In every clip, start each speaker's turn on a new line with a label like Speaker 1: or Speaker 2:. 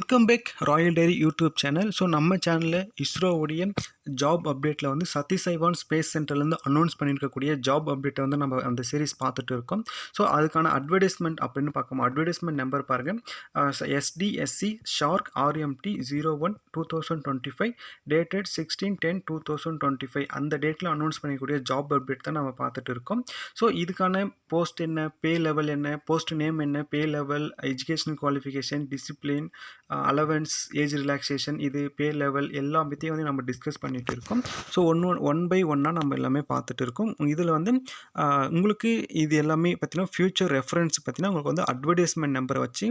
Speaker 1: Welcome back royal diary YouTube channel. So நம்ம சேனலில் இஸ்ரோவுடைய ஜாப் அப்டேட்டில் வந்து சதீஷ் தவான் ஸ்பேஸ் சென்டர்லேருந்து அனௌன்ஸ் பண்ணியிருக்கக்கூடிய ஜாப் அப்டேட்டை வந்து நம்ம அந்த சீரிஸ் பார்த்துட்டு இருக்கோம். ஸோ அதுக்கான அட்வர்டைஸ்மெண்ட் அப்படின்னு பார்க்கணும். அட்வர்டைஸ்மெண்ட் நம்பர் பாருங்கள், SDSC ஷார்க் RMT 01/2025 டேட்டட் 16/10/2025 அந்த டேட்டில் அனௌன்ஸ் பண்ணிக்கூடிய ஜாப் அப்டேட் தான் நம்ம பார்த்துட்டு இருக்கோம். ஸோ இதுக்கான போஸ்ட் என்ன, பே லெவல் என்ன, போஸ்ட் நேம் என்ன, பே level, educational qualification, discipline, allowance, age relaxation, இது பே லெவல் எல்லாம் பற்றியும் வந்து நம்ம டிஸ்கஸ் பண்ணிகிட்டு இருக்கோம். ஸோ ஒன் பை ஒன்னாக நம்ம எல்லாமே பார்த்துட்டு இருக்கோம். இதில் வந்து உங்களுக்கு இது எல்லாமே பார்த்தீங்கன்னா ஃபியூச்சர் ரெஃபரன்ஸ் பார்த்தீங்கன்னா உங்களுக்கு வந்து அட்வர்டைஸ்மெண்ட் நம்பரை வச்சு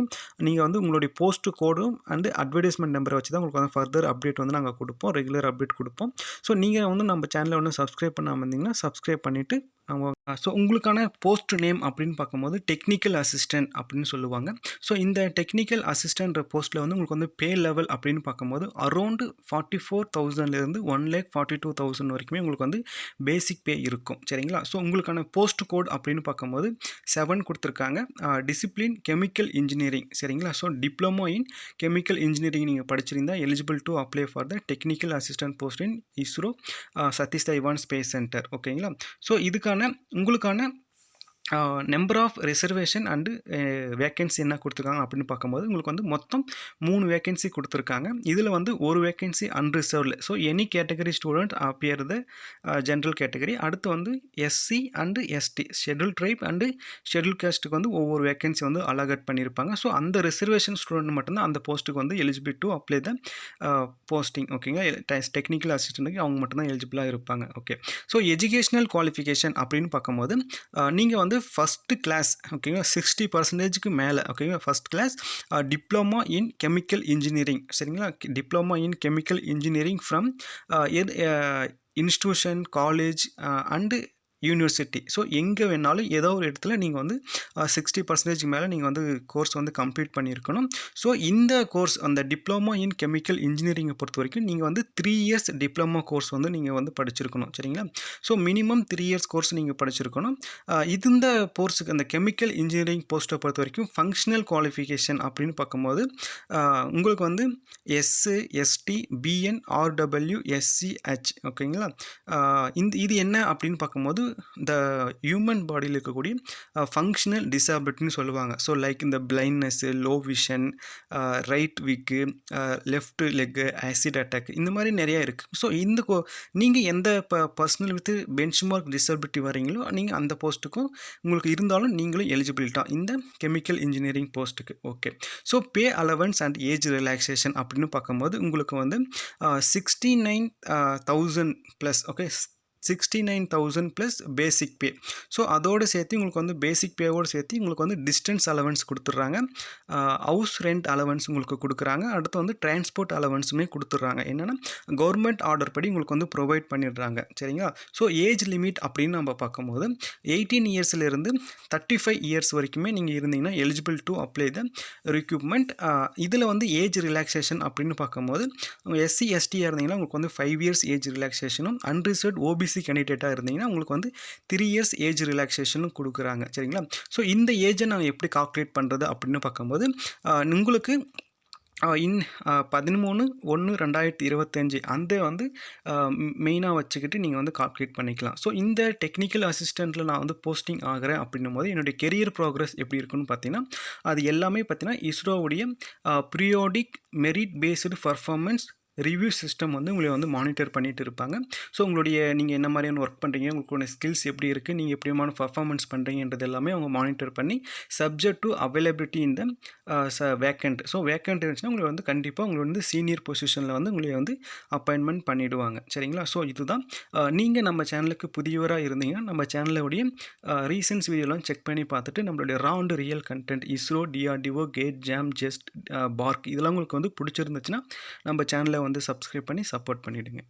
Speaker 1: நீங்கள் வந்து உங்களுடைய போஸ்ட் கோடும் அண்டு அட்வர்டைஸ்மெண்ட் நம்பரை வச்சு தான் உங்களுக்கு வந்து ஃபர்தர் அப்டேட் வந்து நாங்கள் கொடுப்போம், ரெகுலர் அப்டேட் கொடுப்போம். ஸோ நீங்கள் வந்து நம்ம சேனலை வந்து சப்ஸ்கிரைப் பண்ணாமல் இருந்தீங்கன்னா சப்ஸ்கிரைப் பண்ணிவிட்டு ஸோ உங்களுக்கான போஸ்ட் நேம் அப்படின்னு பார்க்கும்போது டெக்னிக்கல் அசிஸ்டன்ட் அப்படின்னு சொல்லுவாங்க. ஸோ இந்த டெக்னிக்கல் அசிஸ்டன்ட் போஸ்ட்டில் வந்து உங்களுக்கு வந்து பே லெவல் அப்படின்னு பார்க்கும்போது அரௌண்டு 44,000 1,42,000 வரைக்குமே உங்களுக்கு வந்து பேசிக் பே இருக்கும். சரிங்களா? ஸோ உங்களுக்கான போஸ்ட் கோட் அப்படின்னு பார்க்கும்போது 7 கொடுத்துருக்காங்க. Discipline chemical engineering. சரிங்களா? So diploma in chemical engineering நீங்கள் படிச்சிருந்தால் eligible to apply for the technical assistant post in ISRO Satish Dhawan space centre. ஓகேங்களா? ஸோ இதுக்கான உங்களுக்கான number of reservation and vacancy என்ன கொடுத்துருக்காங்க அப்படின்னு பார்க்கும்போது உங்களுக்கு வந்து மொத்தம் 3 வேக்கன்சி கொடுத்துருக்காங்க. இதில் வந்து ஒரு vacancy unreserved. So any category student appear the general category. அடுத்து வந்து SC and ST schedule tribe and schedule காஸ்ட்டுக்கு வந்து ஒவ்வொரு வேக்கன்சி வந்து அலாகட் பண்ணியிருப்பாங்க. ஸோ அந்த ரிசர்வேஷன் ஸ்டூடெண்ட் மட்டும்தான் அந்த போஸ்ட்டுக்கு வந்து eligible to apply the posting. ஓகேங்களா? டெக்னிக்கல் அசிஸ்டண்ட்டுக்கு அவங்க மட்டும்தான் எலிஜிபிளாக இருப்பாங்க. ஓகே. ஸோ எஜுகேஷ்னல் குவாலிஃபிகேஷன் அப்படின்னு பார்க்கும்போது நீங்கள் வந்து ஃபஸ்ட்டு கிளாஸ், ஓகேங்களா, 60% மேலே, ஓகேங்களா, first class diploma in chemical engineering. சரிங்களா? Diploma in chemical engineering from institution, college and university. So எங்கே வேணாலும் ஏதோ ஒரு இடத்துல நீங்கள் வந்து 60% மேலே நீங்கள் வந்து கோர்ஸ் வந்து கம்ப்ளீட் பண்ணியிருக்கணும். ஸோ இந்த கோர்ஸ் அந்த டிப்ளமோ இன் கெமிக்கல் இன்ஜினியரிங்கை பொறுத்த வரைக்கும் நீங்கள் வந்து 3 இயர்ஸ் டிப்ளமோ கோர்ஸ் வந்து நீங்கள் வந்து படிச்சிருக்கணும். சரிங்களா? ஸோ மினிமம் 3 இயர்ஸ் கோர்ஸ் நீங்கள் படிச்சிருக்கணும். இந்த கோர்ஸுக்கு அந்த கெமிக்கல் இன்ஜினியரிங் போஸ்ட்டை பொறுத்த வரைக்கும் ஃபங்க்ஷனல் குவாலிஃபிகேஷன் அப்படின்னு பார்க்கும்போது உங்களுக்கு வந்து SC, ST, BN, RW, SCH. ஓகேங்களா? இது என்ன அப்படின்னு பார்க்கும்போது இந்த ஹியூமன் பாடியில் இருக்கக்கூடிய ஃபங்க்ஷனல் டிசபிலிட்டின்னு சொல்லுவாங்க. ஸோ லைக் இந்த blindness, low vision, right weak, left leg, acid attack, இந்த மாதிரி நிறையா இருக்குது. ஸோ இந்த நீங்கள் எந்த personal with benchmark disability வரீங்களோ நீங்கள் அந்த போஸ்ட்டுக்கும் உங்களுக்கு இருந்தாலும் நீங்களும் எலிஜிபிலிட்டா இந்த கெமிக்கல் இன்ஜினியரிங் போஸ்ட்டுக்கு. Okay. So pay allowance and age relaxation அப்படின்னு பார்க்கும்போது உங்களுக்கு வந்து 69,000 plus. Okay, 69,000 plus basic pay. So அதோடு சேர்த்து உங்களுக்கு வந்து பேசிக் பேவோடு சேர்த்து உங்களுக்கு வந்து டிஸ்டன்ஸ் அலவன்ஸ் கொடுத்துட்றாங்க, ஹவுஸ் ரெண்ட் அலவன்ஸ் உங்களுக்கு கொடுக்குறாங்க, அடுத்து வந்து டிரான்ஸ்போர்ட் அலவன்ஸுமே கொடுத்துட்றாங்க. என்னென்னா கவர்மெண்ட் ஆர்டர் படி உங்களுக்கு வந்து ப்ரொவைட் பண்ணிடுறாங்க. சரிங்களா? ஸோ ஏஜ் லிமிட் அப்படின்னு நம்ம பார்க்கும்போது 18 இயர்ஸ்லேருந்து 35 இயர்ஸ் வரைக்குமே நீங்கள் இருந்தீங்கன்னா எலிஜிபிள் டு அப்ளை த ரெக்யூப்மெண்ட். இதில் வந்து ஏஜ் ரிலாக்ஸேஷன் அப்படின்னு பார்க்கும்போது SC, ST இருந்தீங்கன்னா உங்களுக்கு வந்து 5 இயர்ஸ் ஏஜ் ரிலாக்ஸேஷனும், அன்ரிசர்வ்ட் OBC கேண்டிடேட்டாக இருந்தீங்கன்னா உங்களுக்கு வந்து 3 இயர்ஸ் ஏஜ் ரிலாக்ஸேஷனும் கொடுக்குறாங்க. சரிங்களா? ஸோ இந்த ஏஜை நாங்கள் எப்படி கால்குலேட் பண்ணுறது அப்படின்னு பார்க்கும்போது உங்களுக்கு 13/1/2025 அந்த வந்து மெயினாக வச்சுக்கிட்டு நீங்கள் வந்து கால்குலேட் பண்ணிக்கலாம். ஸோ இந்த டெக்னிக்கல் அசிஸ்டண்ட்டில் நான் வந்து போஸ்டிங் ஆகிறேன் அப்படின்னும் போது என்னுடைய கெரியர் ப்ராக்ரஸ் எப்படி இருக்குன்னு பார்த்தீங்கன்னா அது எல்லாமே பார்த்தீங்கன்னா இஸ்ரோவுடைய periodic merit based performance review system வந்து உங்களை வந்து மானிட்டர் பண்ணிகிட்டு இருப்பாங்க. ஸோ உங்களுடைய நீங்கள் என்ன மாதிரியான ஒர்க் பண்ணுறீங்க, உங்களுடைய ஸ்கில்ஸ் எப்படி இருக்குது, நீங்கள் எப்படியான பர்ஃபார்மன்ஸ் பண்ணுறீங்கன்றது எல்லாமே அவங்க மானிட்டர் பண்ணி சப்ஜெக்ட் டு அவைலபிலிட்டி இந்த வேக்கண்ட். ஸோ வேக்கண்ட் இருந்துச்சுன்னா உங்களுக்கு வந்து கண்டிப்பாக உங்களுக்கு வந்து சீனியர் பொசிஷனில் வந்து உங்களை வந்து அப்பாயின்மெண்ட் பண்ணிவிடுவாங்க. சரிங்களா? ஸோ இதுதான். நீங்கள் நம்ம சேனலுக்கு புதியவராக இருந்தீங்கன்னா நம்ம சேனலுடைய ரீசன்ஸ் வீடியோலாம் செக் பண்ணி பார்த்துட்டு நம்மளுடைய round real content ISRO, DRDO, GATE, JAM, JEST, BARC இதெல்லாம் உங்களுக்கு வந்து பிடிச்சிருந்துச்சுன்னா நம்ம சேனலை வந்து சப்ஸ்கிரைப் பண்ணி சப்போர்ட் பண்ணிவிடுங்க.